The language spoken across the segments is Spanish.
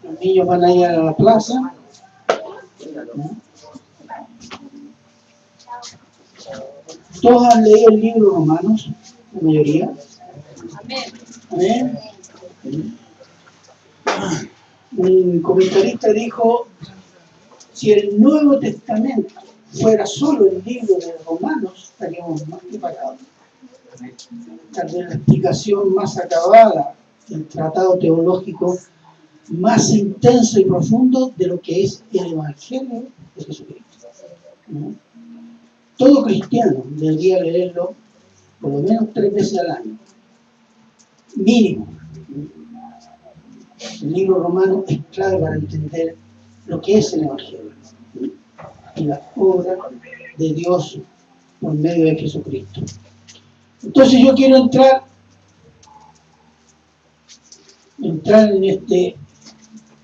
Los niños van a ir a la plaza. Todos han leído el libro Romanos, la mayoría. Amén. Un comentarista dijo, si el Nuevo Testamento fuera solo el libro de Romanos, estaríamos más que pagados. Tal vez la explicación más acabada, el tratado teológico más intenso y profundo de lo que es el Evangelio de Jesucristo. Todo cristiano debería leerlo por lo menos 3 veces al año, mínimo. El libro romano es clave para entender lo que es el Evangelio y la obra de Dios por medio de Jesucristo. Entonces yo quiero entrar en este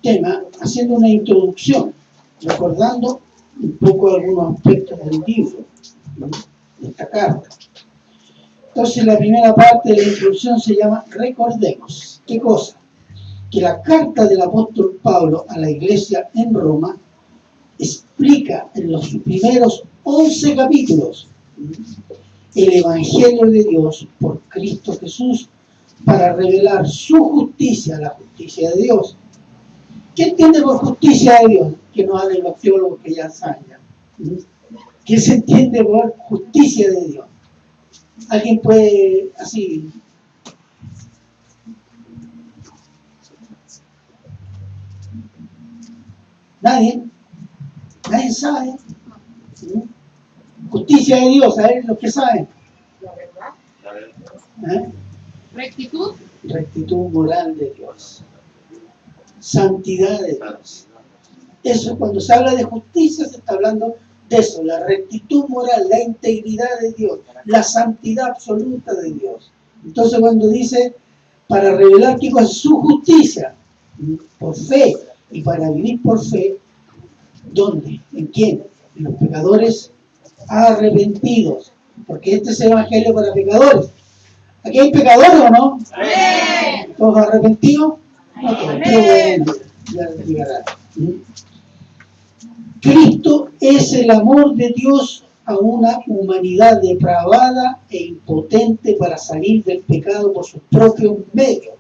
tema haciendo una introducción, recordando un poco algunos aspectos del libro, de esta carta. Entonces la primera parte de la introducción se llama Recordemos. ¿Qué cosa? Que la carta del apóstol Pablo a la iglesia en Roma explica en los primeros 11 capítulos el Evangelio de Dios por Cristo Jesús para revelar su justicia, la justicia de Dios. ¿Qué entiende por justicia de Dios? Que no hablen los teólogos que ya saben. ¿Qué se entiende por justicia de Dios? ¿Alguien puede así? ¿Nadie? ¿Nadie sabe? Justicia de Dios, a ver los que saben. La verdad. Rectitud. Rectitud moral de Dios. Santidad de Dios. Eso, cuando se habla de justicia, se está hablando de eso, la rectitud moral, la integridad de Dios, la santidad absoluta de Dios. Entonces cuando dice, para revelar qué cosa es su justicia, por fe, y para vivir por fe, ¿dónde? ¿En quién? En los pecadores arrepentidos, porque este es el Evangelio para pecadores. ¿Aquí hay pecadores o no? ¡Amén! ¿Todos arrepentidos? No todos, pero bueno, ya llegará. Cristo es el amor de Dios a una humanidad depravada e impotente para salir del pecado por sus propios medios.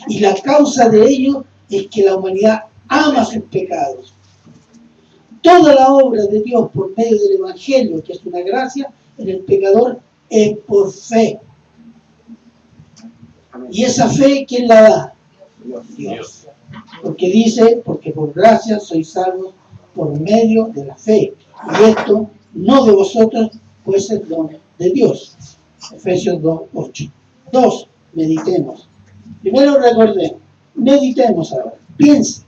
Y la causa de ello es que la humanidad ama sus pecados. Toda la obra de Dios por medio del Evangelio, que es una gracia en el pecador, es por fe. Y esa fe, ¿quién la da? Dios. Porque dice, porque por gracia sois salvos por medio de la fe. Y esto no de vosotros, pues es don de Dios. Efesios 2:8. 2. Meditemos. Primero recordemos. Meditemos ahora. Piense.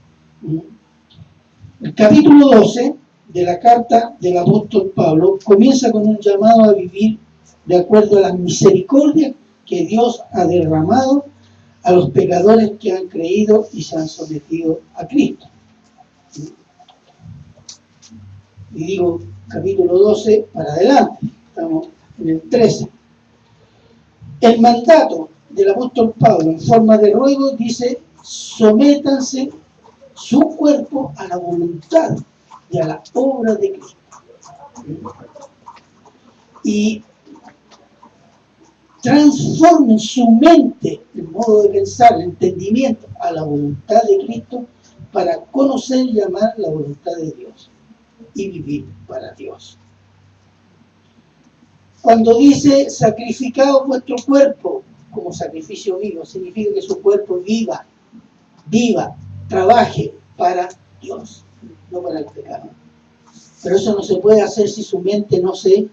El capítulo 12 de la carta del apóstol Pablo comienza con un llamado a vivir de acuerdo a las misericordias que Dios ha derramado a los pecadores que han creído y se han sometido a Cristo. Y digo capítulo 12 para adelante, estamos en el 13. El mandato del apóstol Pablo en forma de ruego dice, sométanse su cuerpo a la voluntad y a la obra de Cristo. Y transformen su mente, el modo de pensar, el entendimiento a la voluntad de Cristo para conocer y amar la voluntad de Dios y vivir para Dios. Cuando dice sacrificado vuestro cuerpo como sacrificio vivo, significa que su cuerpo viva, trabaje para Dios, no para el pecado. Pero eso no se puede hacer si su mente no se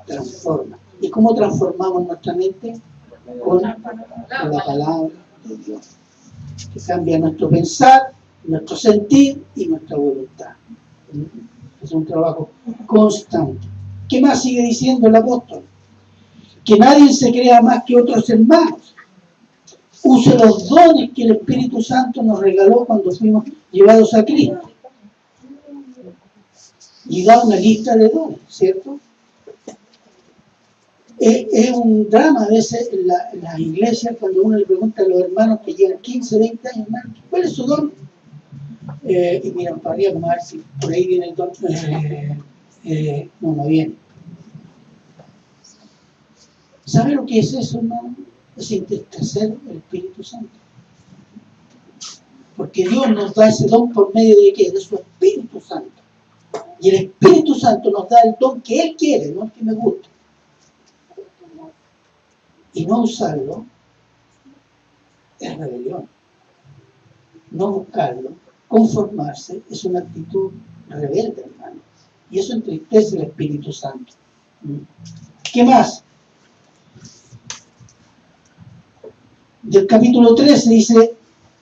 transforma. ¿Y cómo transformamos nuestra mente? Con la palabra de Dios, que cambia nuestro pensar, nuestro sentir y nuestra voluntad. Es un trabajo constante. ¿Qué más sigue diciendo el apóstol? Que nadie se crea más que otros hermanos. Use los dones que el Espíritu Santo nos regaló cuando fuimos llevados a Cristo. Y da una lista de dones, ¿cierto? Es un drama a veces en las iglesias cuando uno le pregunta a los hermanos que llevan 15, 20 años, hermano, ¿cuál es su don? Y miran para arriba como a ver si por ahí viene el don. No viene. ¿Sabe lo que es eso, hermano? Es entristecer el Espíritu Santo. Porque Dios nos da ese don por medio de ¿qué? De su Espíritu Santo. Y el Espíritu Santo nos da el don que Él quiere, no el que me gusta. Y no usarlo es rebelión. No buscarlo, conformarse, es una actitud rebelde, hermano. Y eso entristece el Espíritu Santo. ¿Qué más? Del capítulo 13 dice: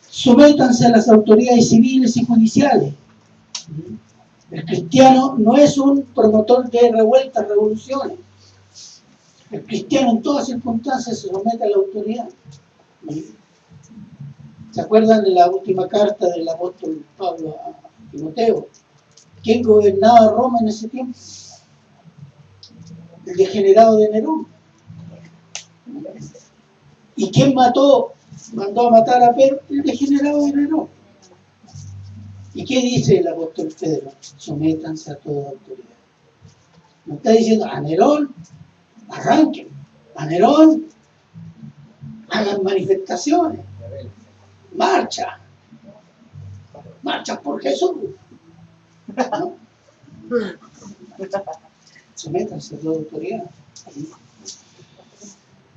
sométanse a las autoridades civiles y judiciales. El cristiano no es un promotor de revueltas, revoluciones. El cristiano en todas circunstancias se somete a la autoridad. ¿Se acuerdan de la última carta del apóstol Pablo a Timoteo? ¿Quién gobernaba Roma en ese tiempo? El degenerado de Nerón. ¿Y quién mandó a matar a Pedro? El degenerado de Nerón. ¿Y qué dice el apóstol Pedro? Sométanse a toda autoridad. No está diciendo a Nerón, arranquen. A Nerón, hagan manifestaciones. Marcha por Jesús. ¿No? Sométanse a toda autoridad.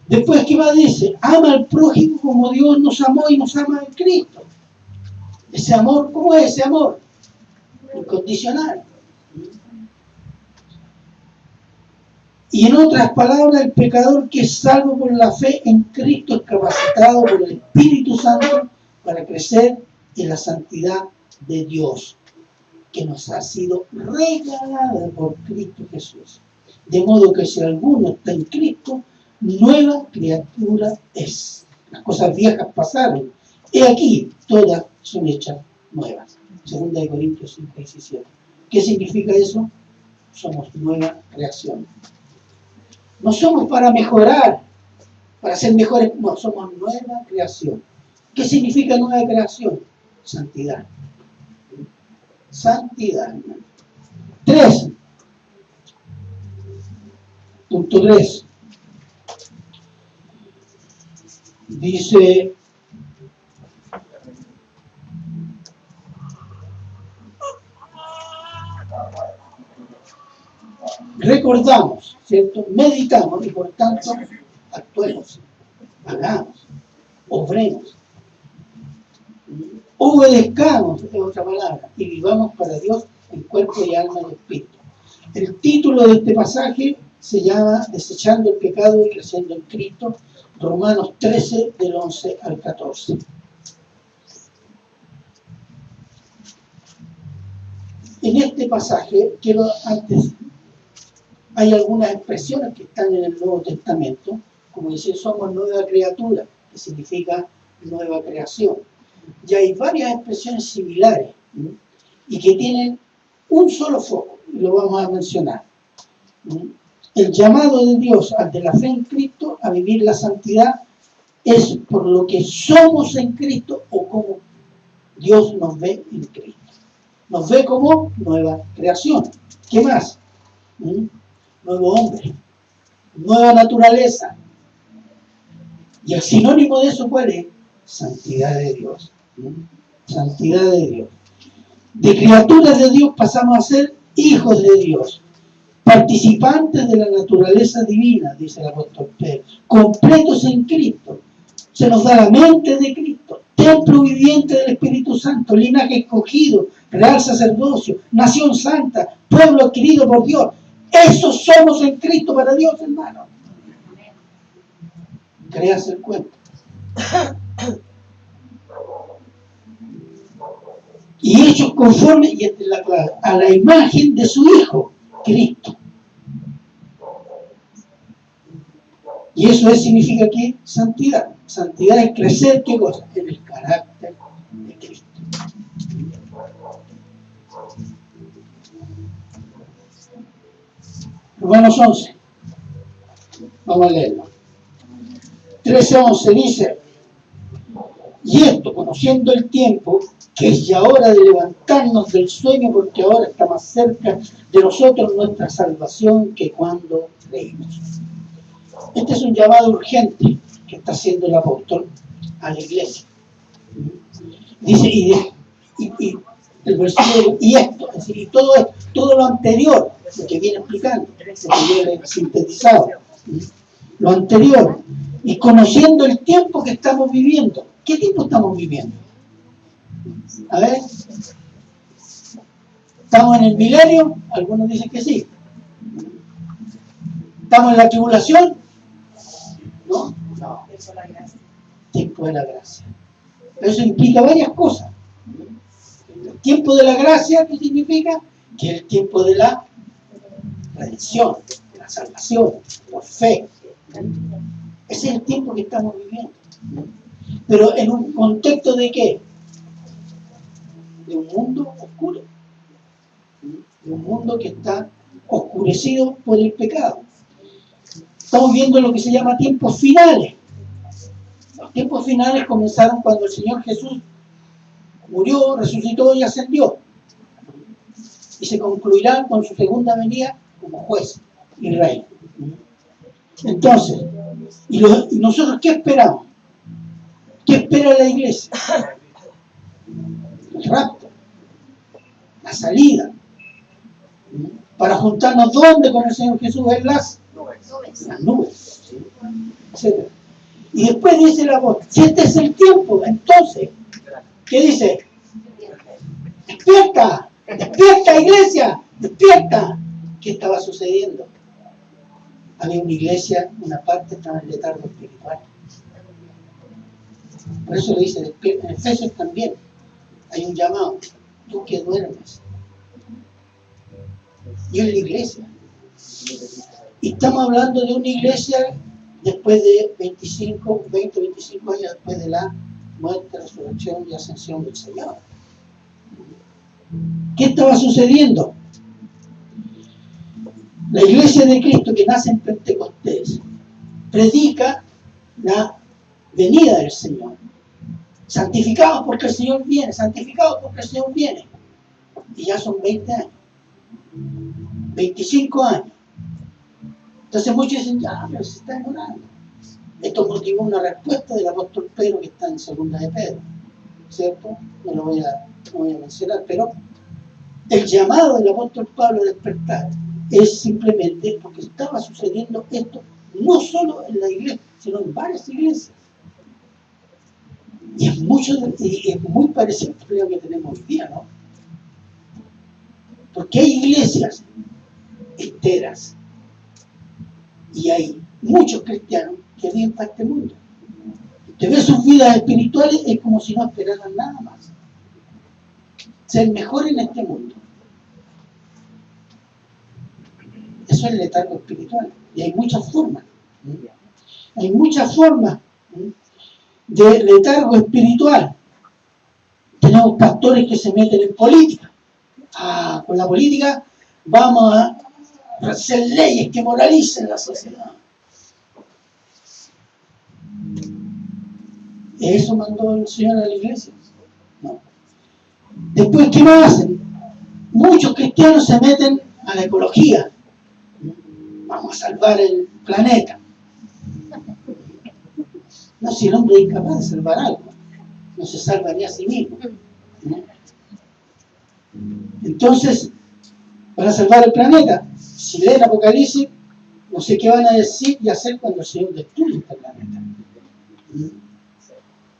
Después, ¿qué más dice? Ama al prójimo como Dios nos amó y nos ama en Cristo. Ese amor, ¿cómo es ese amor? Incondicional. Y en otras palabras, el pecador que es salvo por la fe en Cristo es capacitado por el Espíritu Santo para crecer en la santidad de Dios, que nos ha sido regalada por Cristo Jesús. De modo que si alguno está en Cristo, nueva criatura es. Las cosas viejas pasaron. He aquí, todas son hechas nuevas. 2 Corintios 5:17. ¿Qué significa eso? Somos nueva creación. No somos para mejorar, para ser mejores, no, somos nueva creación. ¿Qué significa nueva creación? Santidad. Santidad. 3. Punto 3. Dice: recordamos, ¿cierto? Meditamos y por tanto actuemos, hagamos, obremos, obedezcamos, es otra palabra, y vivamos para Dios en cuerpo y alma y espíritu. El título de este pasaje se llama Desechando el pecado y creciendo en Cristo, Romanos 13, del 11 al 14. En este pasaje, quiero antes, hay algunas expresiones que están en el Nuevo Testamento, como decir, somos nueva criatura, que significa nueva creación. Y hay varias expresiones similares, ¿sí? Y que tienen un solo foco, y lo vamos a mencionar. El llamado de Dios al de la fe en Cristo a vivir la santidad es por lo que somos en Cristo o como Dios nos ve en Cristo. Nos ve como nueva creación. ¿Qué más? Nuevo hombre, nueva naturaleza. Y el sinónimo de eso, ¿cuál es? Santidad de Dios. Santidad de Dios. De criaturas de Dios pasamos a ser hijos de Dios, participantes de la naturaleza divina, dice el apóstol Pedro, completos en Cristo. Se nos da la mente de Cristo, templo viviente del Espíritu Santo, linaje escogido, real sacerdocio, nación santa, pueblo adquirido por Dios. Eso somos en Cristo para Dios, hermano. Créase el cuento. Y hechos conforme, y esta es la clave, a la imagen de su Hijo, Cristo. Y eso significa que santidad. Santidad es crecer, ¿qué cosa? En el carácter de Cristo. Romanos 11. Vamos a leerlo. 13:11 dice: y esto, conociendo el tiempo, que es ya hora de levantarnos del sueño, porque ahora está más cerca de nosotros nuestra salvación que cuando creímos. Este es un llamado urgente que está haciendo el apóstol a la iglesia. Dice, y el versículo, y esto, es decir, y todo lo anterior, lo que viene explicando, lo que viene sintetizado, lo anterior, y conociendo el tiempo que estamos viviendo. ¿Qué tiempo estamos viviendo? A ver, ¿estamos en el milenio? Algunos dicen que sí. ¿Estamos en la tribulación? No. Tiempo de la gracia. Eso implica varias cosas. El tiempo de la gracia, ¿qué significa? Que es el tiempo de la redención, de la salvación, por fe. Ese es el tiempo que estamos viviendo. Pero en un contexto de ¿qué? De un mundo oscuro. De un mundo que está oscurecido por el pecado. Estamos viendo lo que se llama tiempos finales. Los tiempos finales comenzaron cuando el Señor Jesús murió, resucitó y ascendió. Y se concluirán con su segunda venida como juez y rey. Entonces, ¿y nosotros qué esperamos? ¿Qué espera la iglesia? El rapto, la salida, para juntarnos ¿dónde con el Señor Jesús? En las nubes, etc. Y después dice la voz, si este es el tiempo, entonces, ¿qué dice? ¡Despierta! ¡Despierta, iglesia! ¡Despierta! ¿Qué estaba sucediendo? Había una iglesia, una parte estaba en letargo espiritual. Por eso le dice, despierta. En Efesios también hay un llamado, tú que duermes. Y es la iglesia. Y estamos hablando de una iglesia después de 25 años después de la muerte, resurrección y ascensión del Señor. ¿Qué estaba sucediendo? La iglesia de Cristo que nace en Pentecostés predica la venida del Señor. Santificados porque el Señor viene, santificados porque el Señor viene. Y ya son 20 años, 25 años. Entonces muchos dicen, ya, pero se está demorando. Esto motivó una respuesta del apóstol Pedro que está en segunda de Pedro, ¿cierto? No lo voy a mencionar, pero el llamado del apóstol Pablo a despertar es simplemente porque estaba sucediendo esto no solo en la iglesia, sino en varias iglesias. Y es muy parecido al problema que tenemos hoy día, ¿no? Porque hay iglesias enteras y hay muchos cristianos que viven para este mundo. Usted ve sus vidas espirituales, es como si no esperaran nada más. Ser mejor en este mundo. Eso es el letargo espiritual. Y hay muchas formas. Hay muchas formas de letargo espiritual. Tenemos pastores que se meten en política. Con la política vamos a hacer leyes que moralicen la sociedad. ¿Eso mandó el Señor a la iglesia? No. Después, ¿qué más hacen? Muchos cristianos se meten a la ecología. Vamos a salvar el planeta. No, si el hombre es incapaz de salvar algo, no se salva ni a sí mismo. Entonces, para salvar el planeta, si leen Apocalipsis, no sé qué van a decir y hacer cuando el Señor destruye este planeta.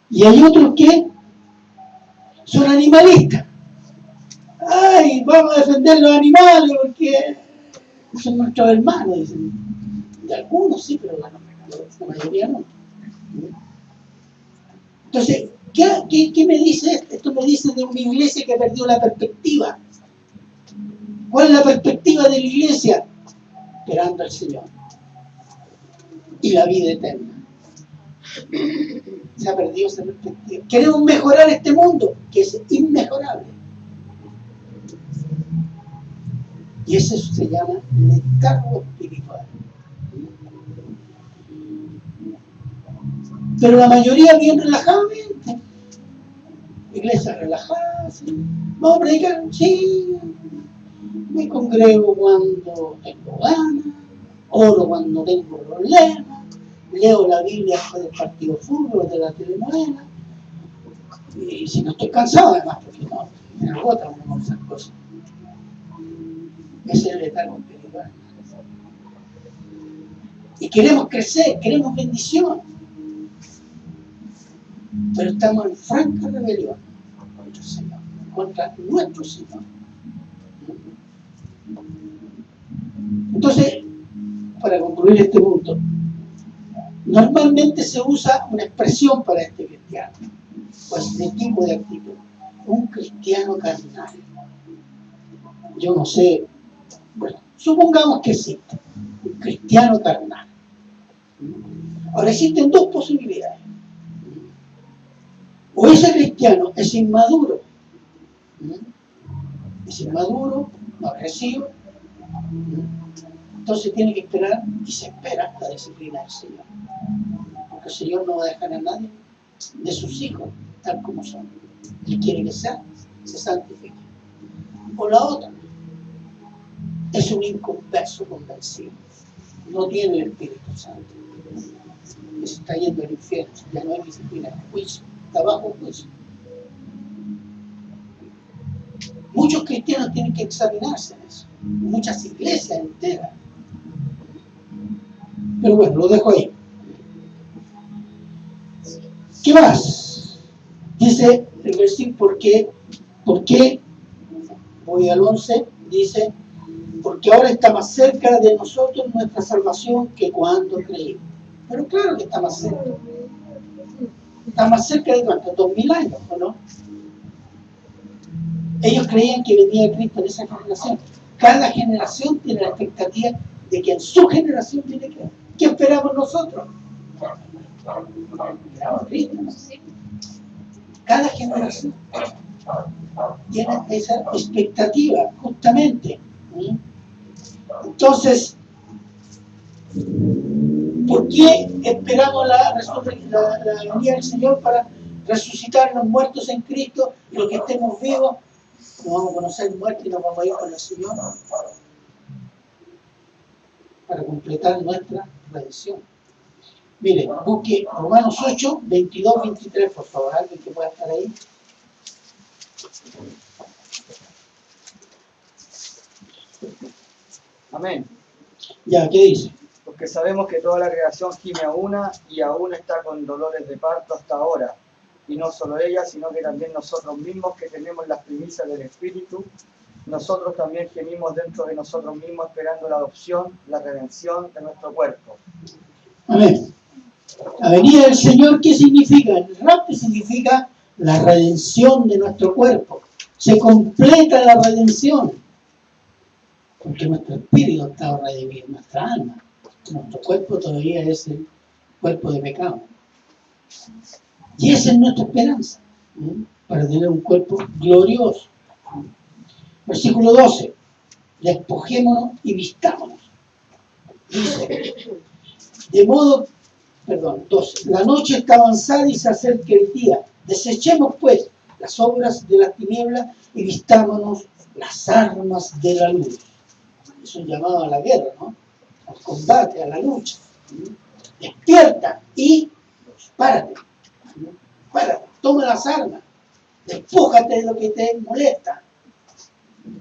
Y hay otros que son animalistas. ¡Ay, vamos a defender los animales porque son nuestros hermanos! Dicen. De algunos sí, pero la mayoría no. Entonces, ¿qué me dice esto? Esto me dice de una iglesia que perdió la perspectiva. ¿Cuál es la perspectiva de la iglesia? Esperando al Señor. Y la vida eterna. Se ha perdido esa perspectiva. Queremos mejorar este mundo, que es inmejorable. Y eso se llama letargo espiritual. Pero la mayoría bien relajadamente. Iglesia relajada, ¿sí? Vamos a predicar, sí. Me congrego cuando tengo ganas, oro cuando tengo problemas, leo la Biblia después del partido de fútbol, de la telenovela. Y si no estoy cansado, además, porque no, me agota uno con esas cosas. Ese es el letargo espiritual. Y queremos crecer, queremos bendición. Pero estamos en franca rebelión contra el Señor, contra nuestro Señor. Entonces, para concluir este punto, normalmente se usa una expresión para este cristiano, o este tipo de actitud, un cristiano carnal. Yo no sé, bueno, supongamos que existe un cristiano carnal. Ahora existen dos posibilidades. O ese cristiano es inmaduro, no agresivo, entonces tiene que esperar y se espera la disciplina del Señor. Porque el Señor no va a dejar a nadie de sus hijos tal como son. Él quiere que se santifique. O la otra, es un inconverso convencido. No tiene el Espíritu Santo. Y se está yendo al infierno. Ya no hay disciplina, es juicio. Está bajo juicio. Muchos cristianos tienen que examinarse en eso. Muchas iglesias enteras. Pero bueno, lo dejo ahí. ¿Qué más? Dice el versículo, ¿por qué? Voy al 11, dice, porque ahora está más cerca de nosotros nuestra salvación que cuando creímos. Pero claro que está más cerca. Está más cerca de cuánto, 2000 años, ¿o no? Ellos creían que venía Cristo en esa generación. Cada generación tiene la expectativa de que en su generación viene Cristo. ¿Qué esperamos nosotros? Esperamos a Cristo, ¿no? Cada generación tiene esa expectativa, justamente. Entonces, ¿por qué esperamos la venida del Señor para resucitar los muertos en Cristo y los que estemos vivos? Nos vamos a conocer muertos y nos vamos a ir con el Señor para completar nuestra redención. Mire, busque Romanos 8, 22, 23, por favor, alguien que pueda estar ahí. Amén. Ya, ¿qué dice? Porque sabemos que toda la creación gime a una y aún está con dolores de parto hasta ahora. Y no solo ella, sino que también nosotros mismos que tenemos las primicias del Espíritu, nosotros también gemimos dentro de nosotros mismos esperando la adopción, la redención de nuestro cuerpo. Amén. La venida del Señor, ¿qué significa? El rapto significa la redención de nuestro cuerpo. Se completa la redención. Porque nuestro espíritu está redimido, nuestra alma. Nuestro cuerpo todavía es el cuerpo de pecado. Y esa es nuestra esperanza, para tener un cuerpo glorioso. Versículo 12. Despojémonos y vistámonos. Dice, de modo, 12. La noche está avanzada y se acerca el día. Desechemos, pues, las obras de las tinieblas y vistámonos las armas de la luz. Es un llamado a la guerra, ¿no? Al combate, a la lucha. Despierta y párate. Párate, toma las armas. Despójate de lo que te molesta.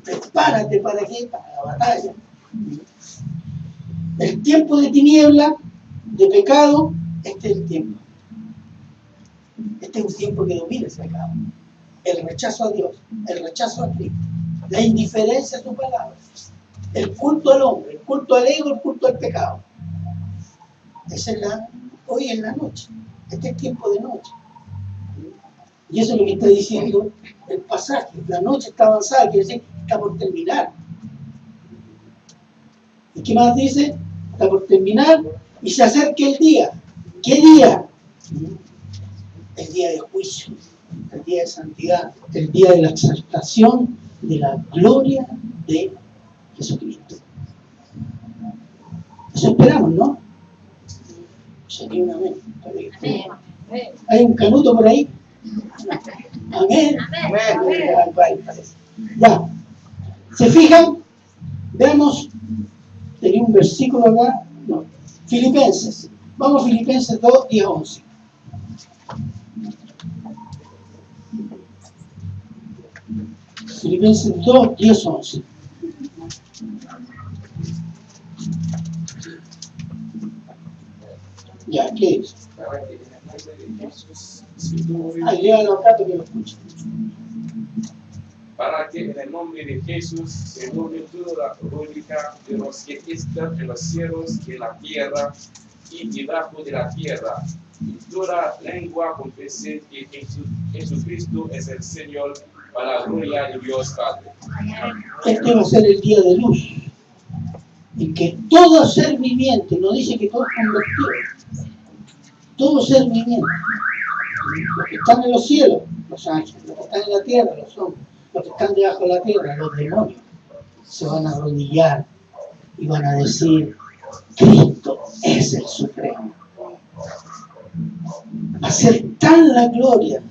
Prepárate para qué? Para la batalla. El tiempo de tiniebla, de pecado, este es el tiempo. Este es un tiempo que domina ese pecado. El rechazo a Dios, el rechazo a Cristo, la indiferencia a su palabra, el culto al hombre, el culto al ego, el culto al pecado. Esa es hoy en la noche. Este es tiempo de noche. Y eso es lo que está diciendo el pasaje. La noche está avanzada, quiere decir, está por terminar. ¿Y qué más dice? Está por terminar y se acerca el día. ¿Qué día? El día de juicio, el día de santidad, el día de la exaltación de la gloria de Jesucristo. Eso esperamos, ¿no? Sería una amén. Amén. ¿Hay un canuto por ahí? Amén. Ya. ¿Se fijan? Veamos, tenía un versículo acá. No. Filipenses. Vamos a Filipenses 2, 10, 11. Filipenses 2, 10, 11. Ya, ¿qué dice? Léalo acá para que lo escuchen. Para que en el nombre de Jesús se doble toda la rodilla de los que están en los cielos y en la tierra y debajo de la tierra, y toda lengua confiese que Jesucristo es el Señor, para la gloria de Dios Padre. Este va a ser el día de luz, en que todo ser viviente, no dice que todos convertidos, todo ser viviente, los que están en los cielos, los ángeles, los que están en la tierra, los hombres, los que están debajo de la tierra, los demonios, se van a arrodillar y van a decir: Cristo es el Supremo. Va a ser tan la gloria,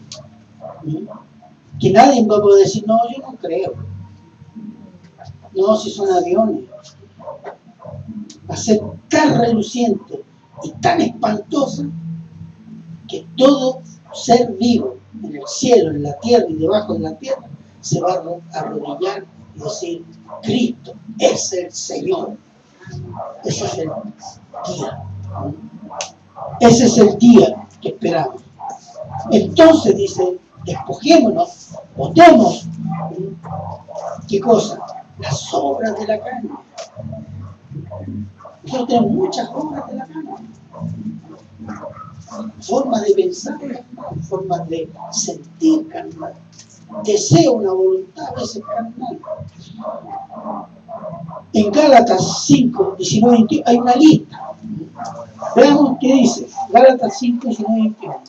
¿sí?, que nadie va a poder decir: no, yo no creo. No, si son aviones. Va a ser tan reluciente y tan espantosa que todo ser vivo en el cielo, en la tierra y debajo de la tierra se va a arrodillar y decir: Cristo es el Señor. Ese es el día. Ese es el día que esperamos. Entonces dice: despojémonos, botemos, ¿qué cosa? Las obras de la carne. Nosotros tenemos muchas obras de la carne. Formas de pensar carnal, formas de sentir carnal, deseo, una voluntad a veces carnal. En Gálatas 5, 19, 21 hay una lista. Veamos qué dice. Gálatas 5, 19, 21.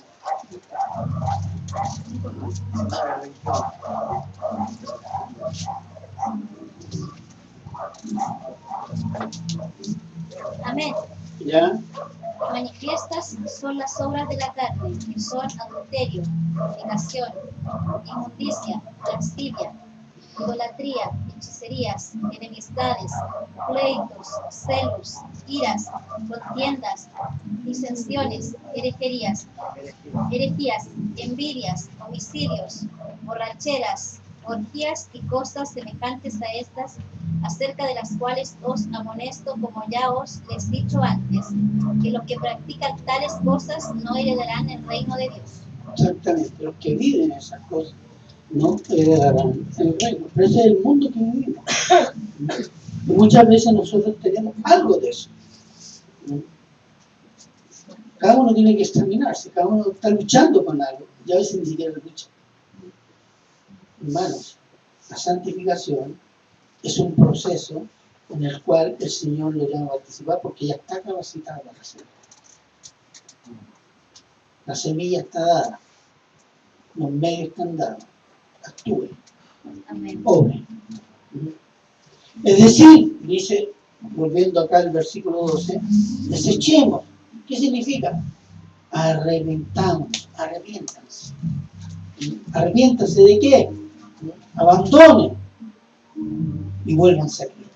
Amén. ¿Ya? Manifiestas son las obras de la carne, que son adulterio, fornicación, inmundicia, lascivia, idolatría, hechicerías, enemistades, pleitos, celos, iras, contiendas, disensiones, herejías, envidias, homicidios, borracheras, orgías y cosas semejantes a estas, acerca de las cuales os amonesto, como ya os les he dicho antes, que los que practican tales cosas no heredarán el reino de Dios. Exactamente, los que viven esas cosas no heredarán el reino. Pero ese es el mundo que vivimos. Y muchas veces nosotros tenemos algo de eso. Cada uno tiene que examinarse, cada uno está luchando con algo, y a veces ni siquiera lucha. Hermanos, la santificación es un proceso en el cual el Señor lo llama a participar porque ya está capacitada para hacerlo. La semilla está dada, los medios están dados, actúe, obre. Es decir, dice, volviendo acá al versículo 12, desechemos. ¿Qué significa? Arrepentámonos, arrepiéntanse. ¿Arrepiéntanse de qué? Abandonen y vuélvanse a Cristo.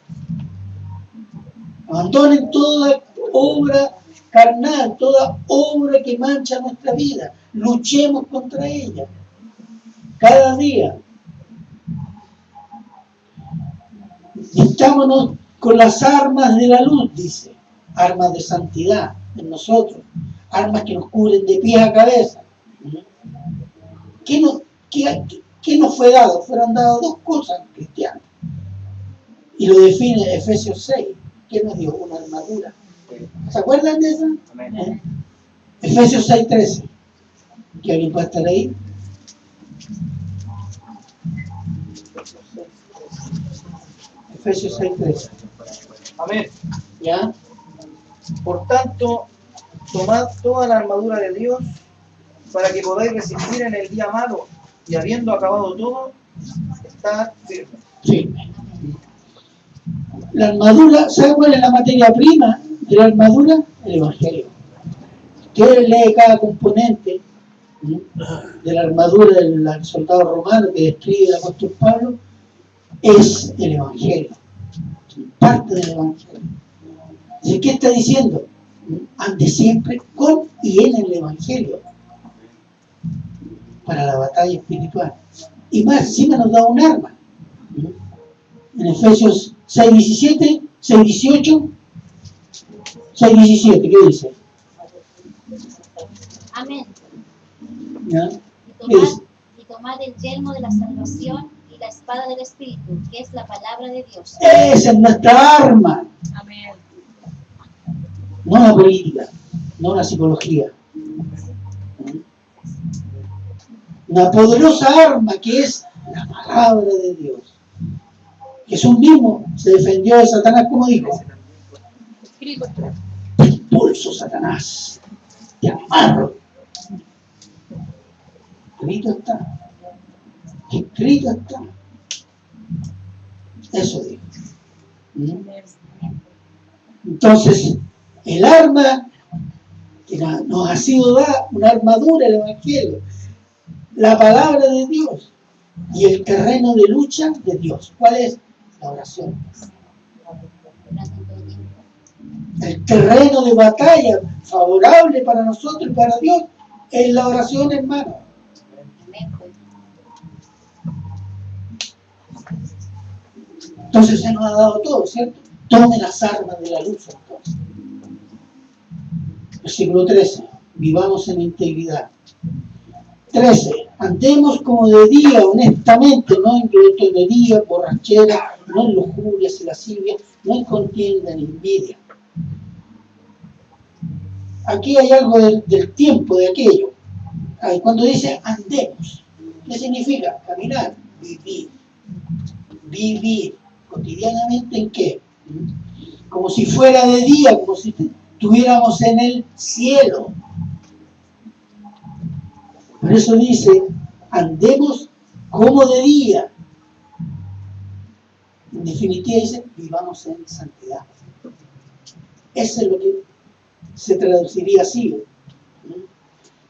Abandonen toda obra carnal, toda obra que mancha nuestra vida. Luchemos contra ella cada día. Vistámonos con las armas de la luz, dice, armas de santidad en nosotros, armas que nos cubren de pies a cabeza. ¿Qué nos fue dado? Fueron dadas dos cosas cristianas. Y lo define Efesios 6. ¿Qué nos dio? Una armadura. ¿Se acuerdan de eso? Efesios 6:13. ¿Que alguien puede estar ahí? Efesios 6:13. Amén. ¿Ya? Por tanto, tomad toda la armadura de Dios para que podáis resistir en el día malo y habiendo acabado todo, estar firmes. Firme. La armadura, ¿sabe cuál es la materia prima de la armadura? El Evangelio. usted lee cada componente de la armadura del soldado romano que describe el apóstol Pablo, es el Evangelio, parte del Evangelio. ¿Y qué está diciendo? Ande siempre con y en el Evangelio para la batalla espiritual. Y más encima nos da un arma. En Efesios 6:17, 6:18, 6:17, ¿qué dice? Amén. ¿Ya? Y tomad el yelmo de la salvación y la espada del Espíritu, que es la palabra de Dios. Esa es nuestra arma. Amén. No la política, no la psicología. Una poderosa arma que es la palabra de Dios. Jesús mismo se defendió de Satanás, como dijo: te expulso, Satanás, te amarro. Escrito está. Escrito está. Eso dijo. Entonces, el arma que nos ha sido dada, una armadura, el Evangelio, la palabra de Dios y el terreno de lucha de Dios. ¿Cuál es? La oración. El terreno de batalla favorable para nosotros y para Dios es la oración, hermano. Entonces se nos ha dado todo, ¿cierto? Tome las armas de la luz, entonces. Versículo 13. Vivamos en integridad. 13. Andemos como de día, honestamente, no en glotonería, borrachera, no en lujurias y lascivias, no en contienda ni envidia. Aquí hay algo del tiempo, de aquello. Cuando dice andemos, ¿qué significa? Caminar, vivir. Vivir cotidianamente, ¿en qué? Como si fuera de día, como si estuviéramos en el cielo. Por eso dice, andemos como de día. En definitiva dice, vivamos en santidad. Eso es lo que se traduciría así.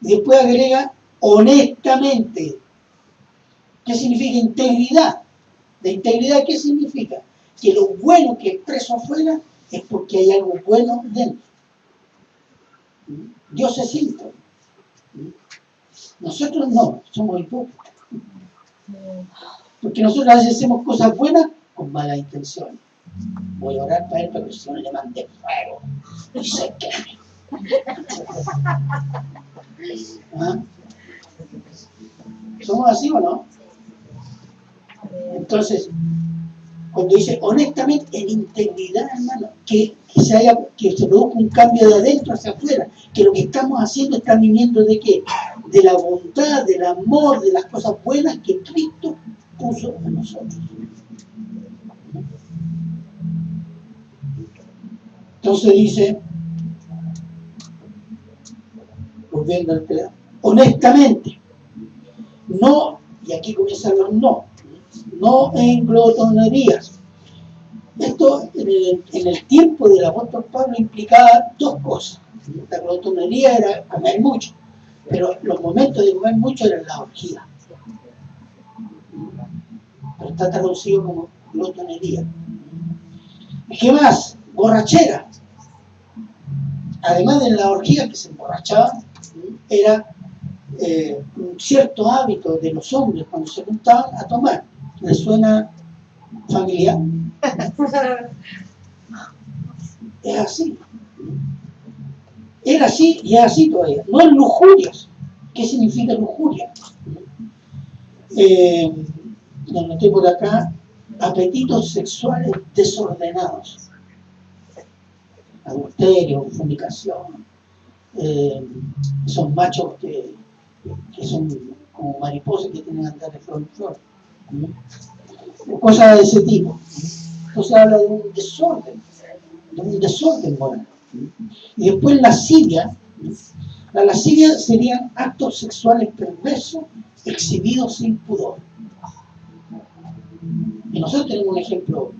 Y después agrega, honestamente. ¿Qué significa integridad? ¿La integridad qué significa? Que lo bueno que expreso afuera es porque hay algo bueno dentro. Dios es íntegro. Nosotros no, somos hipócritas. Porque nosotros a veces hacemos cosas buenas con malas intenciones. Voy a orar para él para que el Señor le mande fuego. Y se queme. ¿Ah? ¿Somos así o no? Entonces, cuando dice honestamente, en integridad, hermano, que se produzca un cambio de adentro hacia afuera, que lo que estamos haciendo está viniendo de qué? De la bondad, del amor, de las cosas buenas que Cristo puso en nosotros. Entonces dice, volviendo al tema, honestamente, no, y aquí comienzan los no en glotonerías. Esto en el tiempo del apóstol Pablo implicaba dos cosas. La glotonería era comer mucho, pero los momentos de comer mucho eran la orgía. Pero está traducido como glotonería. ¿Y qué más? Borrachera. Además de la orgía que se emborrachaban, era un cierto hábito de los hombres cuando se juntaban a tomar. ¿Les suena familiar? Es así. Era así y es así todavía. No en lujurias. ¿Qué significa lujuria? Lo anoté por acá. Apetitos sexuales desordenados. Adulterio, fornicación. Son machos que son como mariposas que tienen que andar de flor en flor. Cosas de ese tipo. Entonces habla de un desorden moral. Y después lascivia. La lascivia serían actos sexuales perversos exhibidos sin pudor. Y nosotros tenemos un ejemplo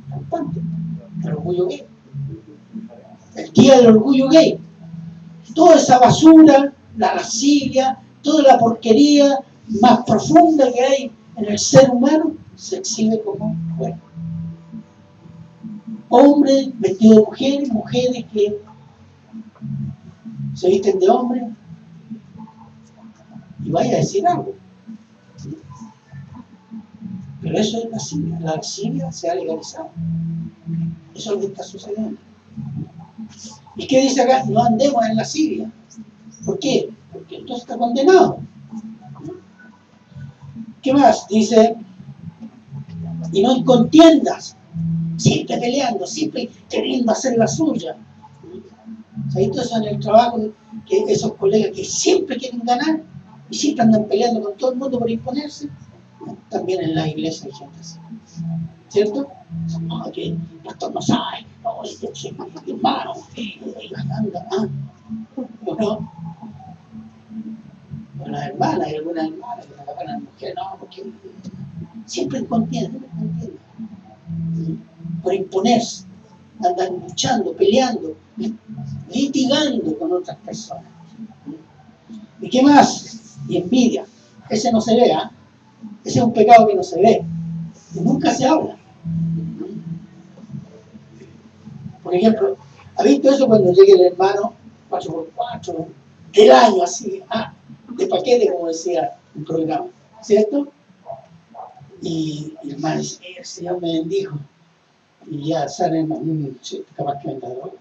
rampante, el orgullo gay. El día del orgullo gay. toda esa basura, la lascivia, toda la porquería más profunda que hay en el ser humano, se exhibe como cuerpo. Hombres vestidos de mujeres, mujeres que se visten de hombres. Y vaya a decir algo. Pero eso es lascivia. La lascivia se ha legalizado. Eso es lo que está sucediendo. ¿Y qué dice acá? No andemos en lascivia. ¿Por qué? Porque entonces está condenado. ¿Qué más? Dice, y no en contiendas, siempre peleando, siempre queriendo hacer la suya. ¿Sabes? Todo eso en el trabajo, que esos colegas que siempre quieren ganar y siempre andan peleando con todo el mundo por imponerse. También en la iglesia hay gente así. ¿Cierto? No, que el pastor no sabe, no, yo soy mi hermano, y anda, no. Con las hermanas, hay algunas hermanas que trabajan a las mujeres, no, porque siempre en contienda, por imponerse, andan luchando, peleando, litigando con otras personas. ¿Y qué más? Y envidia. Ese no se ve, ¿eh? Ese es un pecado que no se ve, que nunca se habla. Por ejemplo, ¿ha visto eso cuando llega el hermano 4x4 del año así, de paquete, como decía el programa, ¿cierto? Y el hermano dice, el Señor me bendijo. Y ya sale el hermano, capaz que venga droga.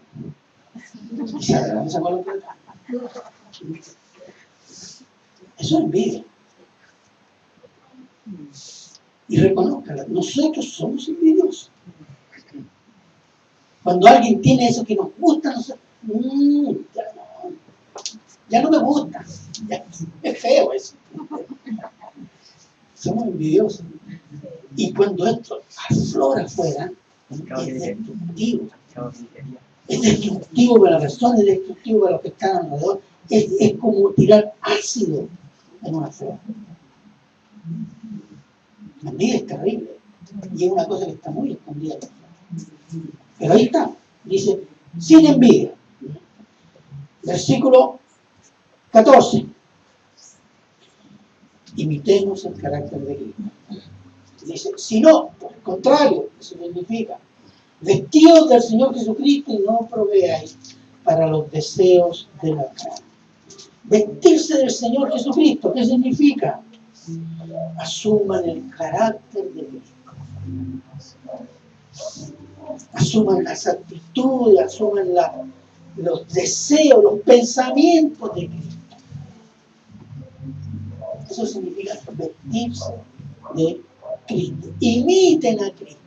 Y sale la mesa con la plata. Eso es envidia. Y reconózcala, nosotros somos envidiosos. Cuando alguien tiene eso que nos gusta, nosotros, ya no me gusta, ya, es feo eso. Somos envidiosos. Y cuando esto aflora afuera, es destructivo. Es destructivo para la persona, es destructivo para los que están alrededor. Es como tirar ácido en una flor. La envidia es terrible. Y es una cosa que está muy escondida. Pero ahí está. Dice, sin envidia. Versículo 14. Imitemos el carácter de Cristo. Dice, si no, por el contrario, eso significa, vestidos del Señor Jesucristo y no proveáis para los deseos de la carne. Vestirse del Señor Jesucristo, ¿qué significa? Asuman el carácter de Cristo. Asuman las actitudes, asuman los deseos, los pensamientos de Cristo. Eso significa vestirse de Cristo. Imiten a Cristo.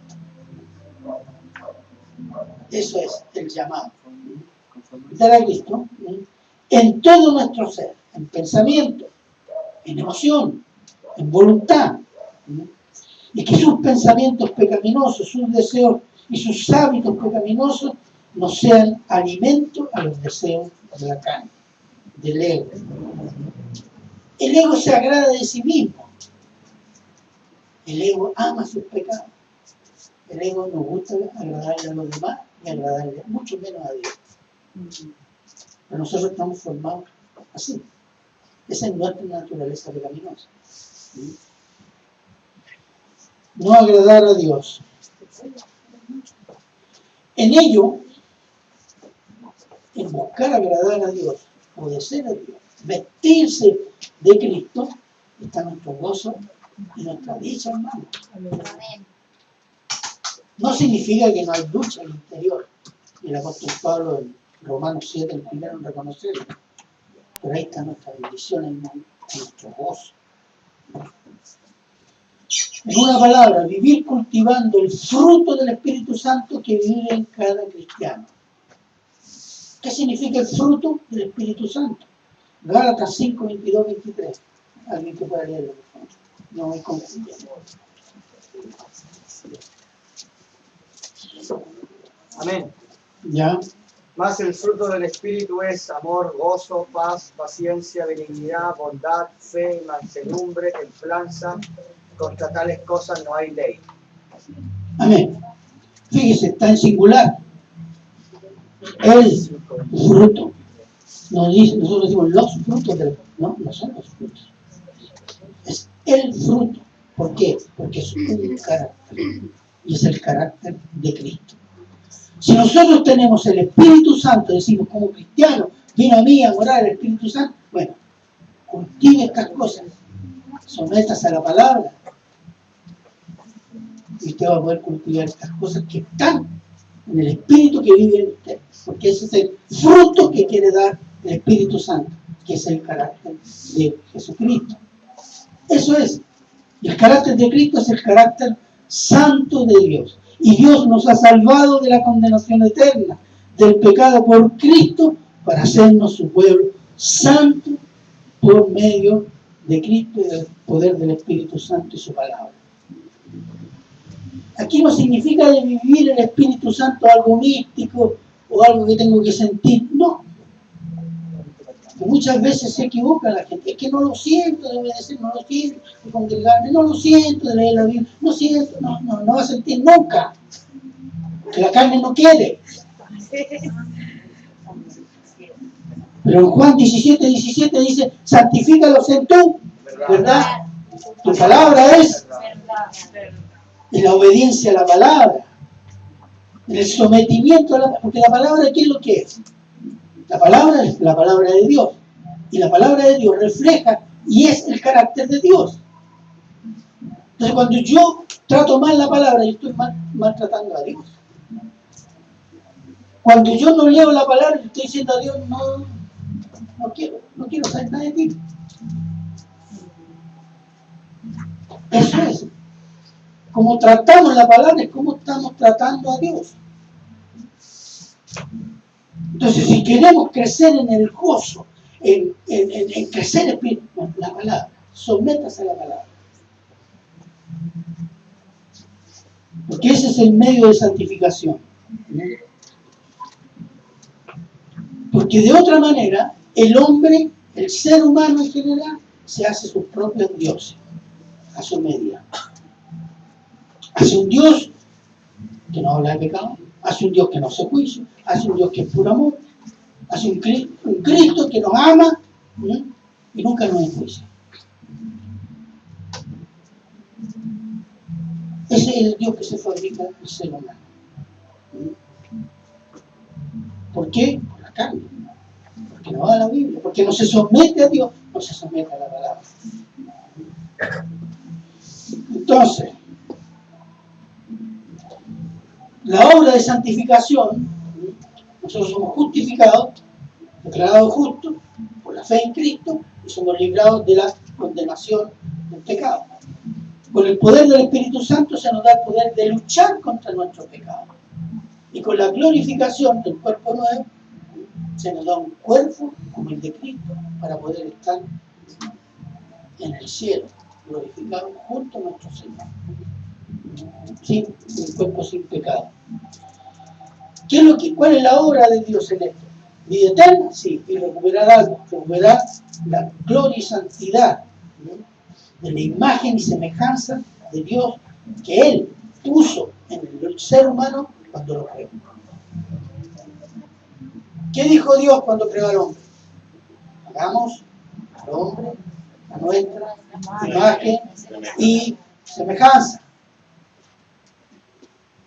Eso es el llamado. Imitar a Cristo en todo nuestro ser, en pensamiento, en emoción, en voluntad. Y que sus pensamientos pecaminosos, sus deseos y sus hábitos pecaminosos no sean alimento a los deseos de la carne, del ego. El ego se agrada de sí mismo. El ego ama sus pecados. El ego nos gusta agradarle a los demás y agradarle mucho menos a Dios. Pero nosotros estamos formados así. Esa es nuestra naturaleza pecaminosa. No agradar a Dios. En ello, en buscar agradar a Dios, obedecer a Dios, vestirse de Cristo, está nuestro gozo y nuestra dicha, hermano. Amén. No significa que no hay lucha al interior. Y el apóstol Pablo en Romanos 7, el primero en reconocerlo. Pero ahí está nuestra bendición, hermano, nuestro gozo. En una palabra, vivir cultivando el fruto del Espíritu Santo que vive en cada cristiano. ¿Qué significa el fruto del Espíritu Santo? Gálatas 5, 22, 23. Alguien que pueda leerlo, por favor. No voy confundiendo. Amén. ¿Ya? Mas el fruto del Espíritu es amor, gozo, paz, paciencia, benignidad, bondad, fe, mansedumbre, templanza. Contra tales cosas no hay ley. Amén. Fíjese, está en singular. El fruto. nosotros decimos los frutos del... No, no son los frutos. Es el fruto. ¿Por qué? Porque es un carácter. Y es el carácter de Cristo. Si nosotros tenemos el Espíritu Santo, decimos como cristianos, vino a mí a morar el Espíritu Santo, bueno, cultive estas cosas, sométase a la palabra, y usted va a poder cultivar estas cosas que están en el Espíritu que vive en usted, porque ese es el fruto que quiere dar el Espíritu Santo, que es el carácter de Jesucristo. Eso es. El carácter de Cristo es el carácter santo de Dios. Y Dios nos ha salvado de la condenación eterna, del pecado por Cristo, para hacernos su pueblo santo por medio de Cristo y del poder del Espíritu Santo y su palabra. Aquí no significa de vivir el Espíritu Santo algo místico o algo que tengo que sentir, no. Muchas veces se equivoca la gente, es que no lo siento de obedecer, no lo siento de congregarme, no lo siento de leer la Biblia, no siento, no va a sentir nunca, que la carne no quiere. Pero en Juan 17:17 dice, santifícalos en tú, ¿verdad? Tu palabra es en la obediencia a la palabra, en el sometimiento a la palabra, porque la palabra, ¿qué es lo que es? La palabra es la palabra de Dios. Y la palabra de Dios refleja y es el carácter de Dios. Entonces, cuando yo trato mal la palabra, yo estoy maltratando a Dios. Cuando yo no leo la palabra, yo estoy diciendo a Dios, no quiero saber nada de ti. Eso es. Como tratamos la palabra, es como estamos tratando a Dios. Entonces, si queremos crecer en el gozo, en crecer espiritual, la palabra, sométase a la palabra. Porque ese es el medio de santificación. Porque de otra manera, el hombre, el ser humano en general, se hace sus propios dioses, a su medida. Hace un Dios que no habla de pecado, hace un Dios que no hace juicio, hace un Dios que es puro amor, hace un Cristo que nos ama y nunca nos enjuicia. Ese es el Dios que se fabrica el ser humano. ¿Por qué? Por la carne. Porque no va a la Biblia, porque no se somete a Dios, no se somete a la palabra. Entonces, la obra de santificación, nosotros somos justificados, declarados justos por la fe en Cristo y somos librados de la condenación del pecado. Con el poder del Espíritu Santo se nos da el poder de luchar contra nuestro pecado. Y con la glorificación del cuerpo nuevo, se nos da un cuerpo como el de Cristo para poder estar en el cielo, glorificado junto a nuestro Señor. Sí, un cuerpo sin pecado. ¿Cuál es la obra de Dios en esto? ¿Vida eterna? Sí, y recuperar algo, recuperar la gloria y santidad de la imagen y semejanza de Dios que Él puso en el ser humano cuando lo creó. ¿Qué dijo Dios cuando creó al hombre? Hagamos al hombre a nuestra imagen y semejanza.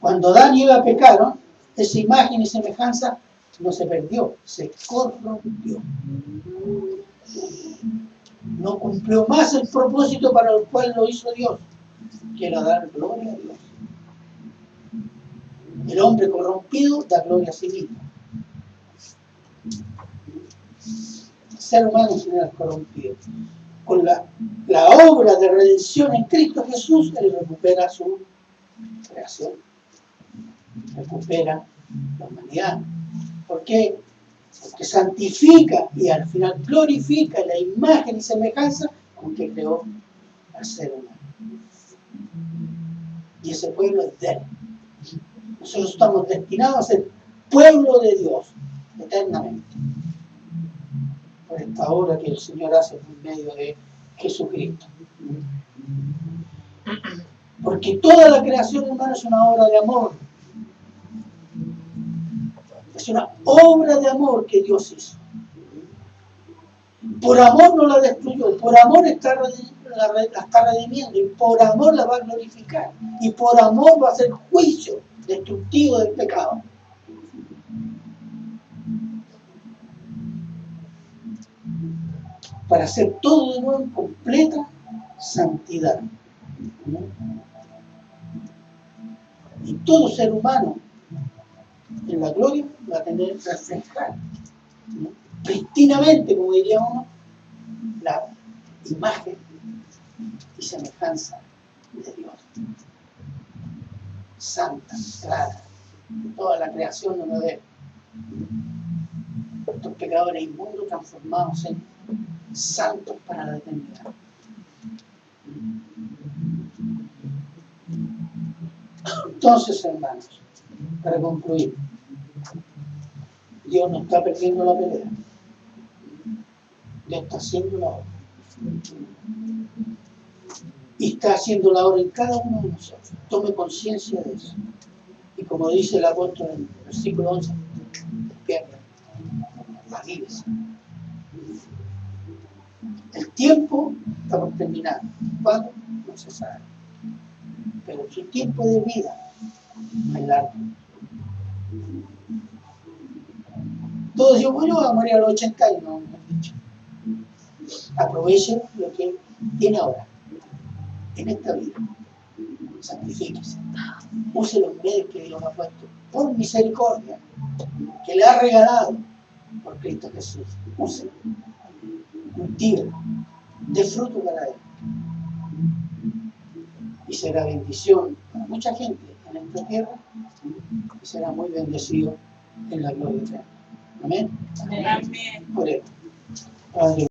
Cuando Adán y Eva pecaron, esa imagen y semejanza no se perdió, se corrompió. No cumplió más el propósito para el cual lo hizo Dios, que era dar gloria a Dios. El hombre corrompido da gloria a sí mismo. El ser humano en general corrompido. Con la obra de redención en Cristo Jesús, Él recupera su creación. Recupera la humanidad. ¿Por qué? Porque santifica y al final glorifica la imagen y semejanza con que creó al ser humano. Y ese pueblo es de Él. Nosotros estamos destinados a ser pueblo de Dios eternamente. Por esta obra que el Señor hace por medio de Jesucristo. Porque toda la creación humana es una obra de amor. Es una obra de amor que Dios hizo. Por amor no la destruyó, por amor la está redimiendo, y por amor la va a glorificar, y por amor va a hacer juicio destructivo del pecado. Para hacer todo de nuevo en completa santidad. ¿No? Y todo ser humano en la gloria va a tener que reflejar, ¿no?, pristinamente, como diría uno, la imagen y semejanza de Dios. Santa, clara, toda la creación no lo ve. Estos pecadores inmundos transformados en santos para la eternidad. Entonces, hermanos, para concluir, Dios no está perdiendo la pelea. Dios está haciendo la obra. Y está haciendo la obra en cada uno de nosotros. Tome conciencia de eso. Y como dice el apóstol en el versículo 11, despierta, avívese. El tiempo está por terminar. ¿Cuándo? No se sabe. Pero su tiempo de vida es largo. Todos dicen, bueno, voy a morir a los 80 años. No, dicho. Aprovechen lo que tiene ahora, en esta vida. Santifíquese. Use los medios que Dios ha puesto por misericordia, que le ha regalado por Cristo Jesús. Úselo. Cultívelo. Dé fruto para él. Y será bendición para mucha gente en esta tierra y será muy bendecido en la gloria eterna. Amén. Amén. Oremos. Padre,